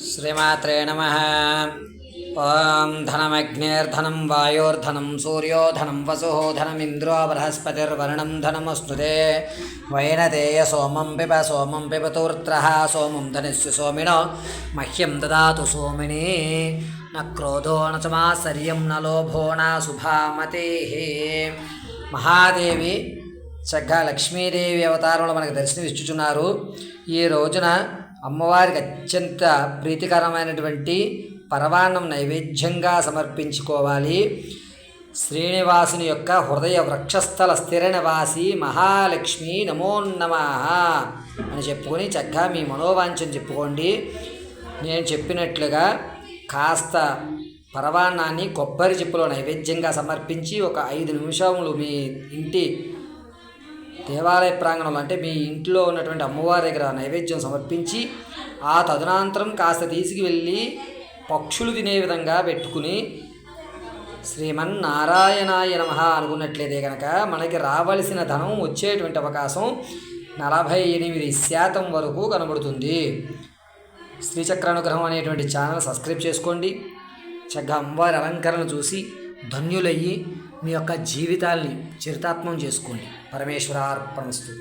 श्रीमात्रे नमः। ओं धनमग्निर्धनं वायोर्धनं सूर्योधनं वसुः धनमिन्द्रो बृहस्पतिर्वर्णं धनमस्नुते वैनतेय सोमं पिबतूर्त्रः सोमं धनस्य सोमिनो मह्यं ददातु सोमिनी न क्रोधो न च मात्सर्यं न लोभो न शुभामतेः। మహాదేవి చక్కగా లక్ష్మీదేవి అవతారంలో మనకు దర్శనమిచ్చుచున్నారు. ఈ రోజున అమ్మవారికి అత్యంత ప్రీతికరమైనటువంటి పరవాన్నం నైవేద్యంగా సమర్పించుకోవాలి. శ్రీనివాసుని యొక్క హృదయ వృక్షస్థల స్థిర నివాసి మహాలక్ష్మి నమో నమః అని చెప్పుకొని చక్కగా మీ మనోవాంఛను చెప్పుకోండి. నేను చెప్పినట్లుగా కాస్త పరవాన్నాన్ని కొబ్బరి చిప్పలో నైవేద్యంగా సమర్పించి ఒక 5 నిమిషములు మీ ఇంటి దేవాలయ ప్రాంగణంలో అంటే మీ ఇంట్లో ఉన్నటువంటి అమ్మవారి దగ్గర నైవేద్యం సమర్పించి ఆ తదనంతరం కాస్త తీసుకువెళ్ళి పక్షులు తినే విధంగా పెట్టుకుని శ్రీమన్నారాయణాయ నమః అనుకున్నట్లయితే కనుక మనకి రావలసిన ధనం వచ్చేటువంటి అవకాశం 48% వరకు కనబడుతుంది. శ్రీచక్ర అనుగ్రహం అనేటువంటి ఛానల్ సబ్స్క్రైబ్ చేసుకోండి. చక్కగా అమ్మవారి అలంకరణ చూసి ధన్యులయ్యి మీ యొక్క జీవితాల్ని చరితాత్మం చేసుకోండి. పరమేశ్వరార్పణమస్తు.